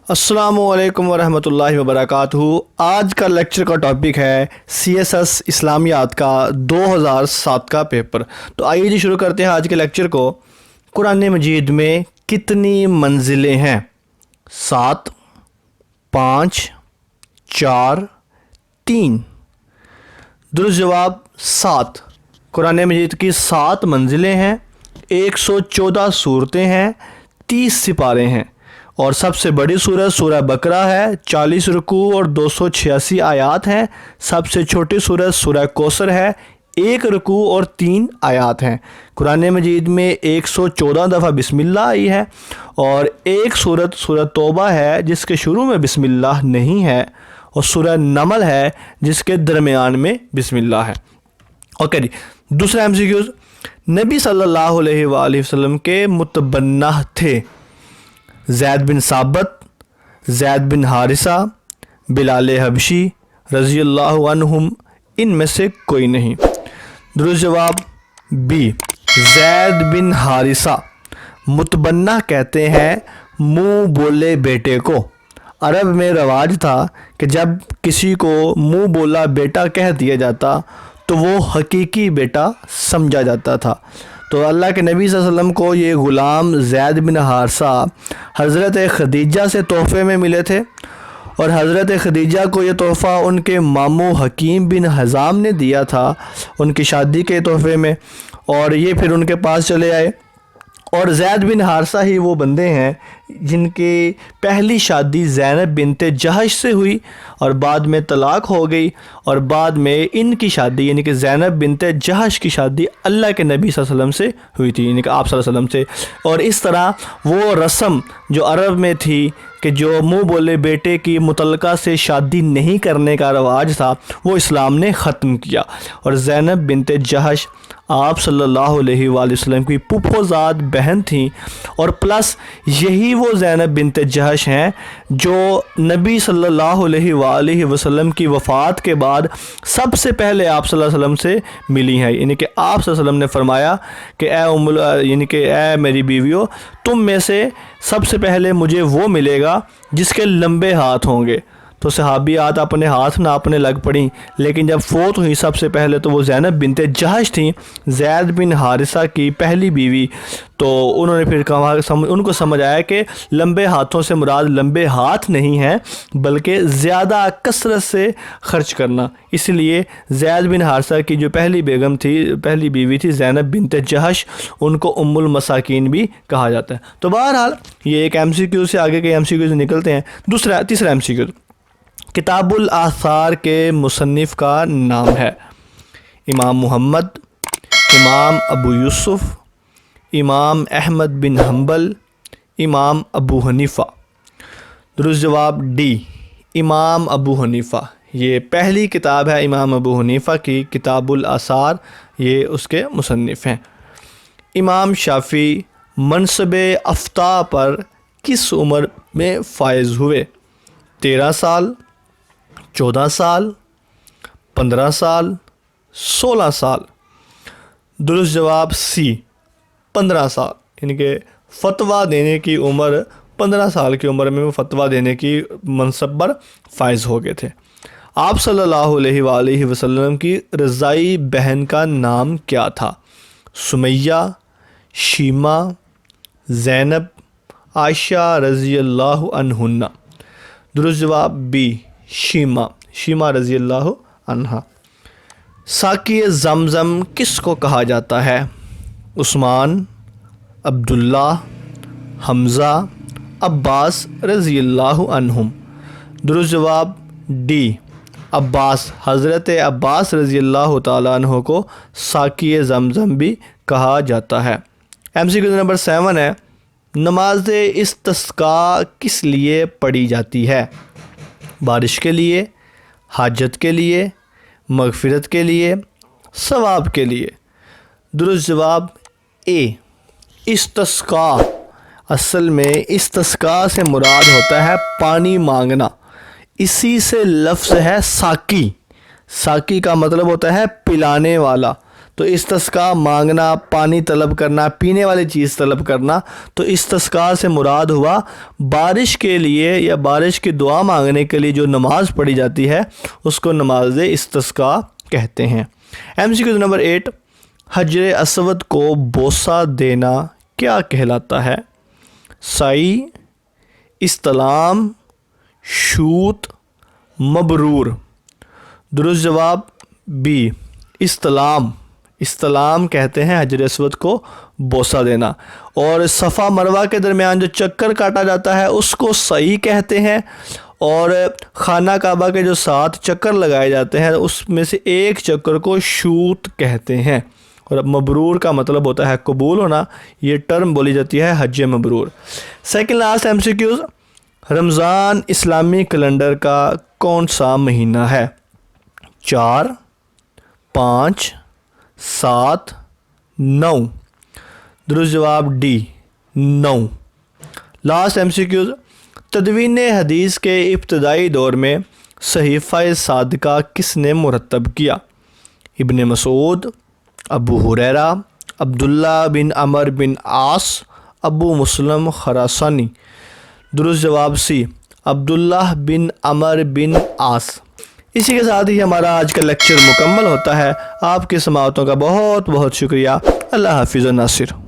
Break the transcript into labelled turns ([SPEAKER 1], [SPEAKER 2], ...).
[SPEAKER 1] السلام علیکم ورحمۃ اللہ وبرکاتہ۔ آج کا لیکچر کا ٹاپک ہے سی ایس ایس اسلامیات کا 2007 کا پیپر۔ تو آئیے جی شروع کرتے ہیں آج کے لیکچر کو۔ قرآن مجید میں کتنی منزلیں ہیں؟ 7، 5، 4، 3۔ درست جواب 7۔ قرآن مجید کی 7 منزلیں ہیں، 114 صورتیں ہیں، 30 سپارے ہیں، اور سب سے بڑی سورت سورہ بقرہ ہے، 40 رکوع اور 286 آیات ہیں۔ سب سے چھوٹی سورت سورہ کوثر ہے، 1 رکوع اور 3 آیات ہیں۔ قرآن مجید میں 114 دفعہ بسم اللہ آئی ہے، اور ایک سورہ توبہ ہے جس کے شروع میں بسم اللہ نہیں ہے، اور سورہ نمل ہے جس کے درمیان میں بسم اللہ ہے۔ اوکے جی، دوسرا ایم سی کیوز۔ نبی صلی اللہ علیہ وآلہ وسلم کے متبنہ تھے زید بن ثابت، زید بن حارثہ، بلال حبشی رضی اللہ عنہم، ان میں سے کوئی نہیں۔ درست جواب بی، زید بن حارثہ۔ متبنہ کہتے ہیں منہ بولے بیٹے کو۔ عرب میں رواج تھا کہ جب کسی کو منہ بولا بیٹا کہہ دیا جاتا تو وہ حقیقی بیٹا سمجھا جاتا تھا۔ تو اللہ کے نبی صلی اللہ علیہ وسلم کو یہ غلام زید بن حارثہ حضرت خدیجہ سے تحفے میں ملے تھے، اور حضرت خدیجہ کو یہ تحفہ ان کے ماموں حکیم بن حزام نے دیا تھا ان کی شادی کے تحفے میں، اور یہ پھر ان کے پاس چلے آئے۔ اور زید بن حارثہ ہی وہ بندے ہیں جن کی پہلی شادی زینب بنت جہش سے ہوئی، اور بعد میں طلاق ہو گئی، اور بعد میں ان کی شادی یعنی کہ زینب بنت جہش کی شادی اللہ کے نبی صلی اللہ علیہ وسلم سے ہوئی تھی، یعنی کہ آپ صلی اللہ علیہ وسلم سے۔ اور اس طرح وہ رسم جو عرب میں تھی کہ جو منہ بولے بیٹے کی متعلقہ سے شادی نہیں کرنے کا رواج تھا، وہ اسلام نے ختم کیا، اور زینب بنت جہش آپ صلی اللہ علیہ وآلہ وسلم کی پھوپھوزاد بہن تھیں، اور پلس یہی وہ زینب بنت جہش ہیں جو نبی صلی اللہ علیہ وآلہ وسلم کی وفات کے بعد سب سے پہلے آپ صلی اللہ علیہ وسلم سے ملی ہیں، یعنی کہ آپ صلی اللہ علیہ وسلم نے فرمایا کہ یعنی کہ اے میری بیویو، تم میں سے سب سے پہلے مجھے وہ ملے گا جس کے لمبے ہاتھ ہوں گے۔ تو صحابیات اپنے ہاتھ ناپنے لگ پڑیں، لیکن جب فوت ہوئی سب سے پہلے تو وہ زینب بنت جہش تھیں، زید بن حارثہ کی پہلی بیوی۔ تو انہوں نے پھر کہا، ان کو سمجھ آیا کہ لمبے ہاتھوں سے مراد لمبے ہاتھ نہیں ہیں بلکہ زیادہ کثرت سے خرچ کرنا، اس لیے زید بن حارثہ کی جو پہلی بیگم تھی، پہلی بیوی تھی زینب بنت جہش، ان کو ام المساکین بھی کہا جاتا ہے۔ تو بہرحال یہ ایک ایم سی کیو سے آگے کے ایم سی کیو نکلتے ہیں۔ تیسرا ایم سی کیو، کتاب الآثار کے مصنف کا نام ہے؟ امام محمد، امام ابو یوسف، امام احمد بن حنبل، امام ابو حنیفہ۔ درست جواب ڈی، امام ابو حنیفہ۔ یہ پہلی کتاب ہے امام ابو حنیفہ کی، کتاب الآثار، یہ اس کے مصنف ہیں۔ امام شافعی منصب افتاء پر کس عمر میں فائز ہوئے؟ 13 سال، 14 سال، 15 سال، 16 سال۔ درست جواب سی، 15 سال، یعنی کہ فتویٰ دینے کی عمر 15 سال کی عمر میں وہ فتویٰ دینے کی منصب پر فائز ہو گئے تھے۔ آپ صلی اللہ علیہ وآلہ وسلم کی رضائی بہن کا نام کیا تھا؟ سمیہ، شیمہ، زینب، عائشہ رضی اللہ عنہن۔ درست جواب بی، شیمہ رضی اللہ عنہا۔ ساقی زمزم کس کو کہا جاتا ہے؟ عثمان، عبداللہ، حمزہ، عباس رضی اللہ عنہم۔ درست جواب ڈی، عباس، حضرت عباس رضی اللہ تعالیٰ عنہ کو ساقی زمزم بھی کہا جاتا ہے۔ ایم سی کیو نمبر 7 ہے، نماز استسقاء کس لیے پڑھی جاتی ہے؟ بارش کے لیے، حاجت کے لیے، مغفرت کے لیے، ثواب کے لیے۔ درست جواب اے، استسقاء۔ اصل میں استسقاء سے مراد ہوتا ہے پانی مانگنا، اسی سے لفظ ہے ساقی۔ ساقی کا مطلب ہوتا ہے پلانے والا، تو استسقا مانگنا، پانی طلب کرنا، پینے والی چیز طلب کرنا۔ تو استسقا سے مراد ہوا بارش کے لیے یا بارش کی دعا مانگنے کے لیے جو نماز پڑھی جاتی ہے اس کو نماز استسقا کہتے ہیں۔ MCQ نمبر 8، حجر اسود کو بوسہ دینا کیا کہلاتا ہے؟ سعی، استلام، شوت، مبرور۔ درست جواب بی، استلام۔ استلام کہتے ہیں حجر اسود کو بوسہ دینا۔ اور صفا مروہ کے درمیان جو چکر کاٹا جاتا ہے اس کو سعی کہتے ہیں، اور خانہ کعبہ کے جو 7 چکر لگائے جاتے ہیں اس میں سے ایک چکر کو شوت کہتے ہیں۔ اور اب مبرور کا مطلب ہوتا ہے قبول ہونا، یہ ٹرم بولی جاتی ہے حج مبرور۔ سیکنڈ لاسٹ MCQ، رمضان اسلامی کیلنڈر کا کون سا مہینہ ہے؟ 4، 5، 7، 9۔ درست جواب ڈی، 9۔ لاسٹ MCQ، تدوین حدیث کے ابتدائی دور میں صحیفہ صادقہ کس نے مرتب کیا؟ ابن مسعود، ابو ہریرہ، عبداللہ بن عمر بن عاص، ابو مسلم خراسانی۔ درست جواب سی، عبداللہ بن عمر بن عاص۔ اسی کے ساتھ ہی ہمارا آج کا لیکچر مکمل ہوتا ہے۔ آپ کی سماعتوں کا بہت بہت شکریہ۔ اللہ حافظ ناصر۔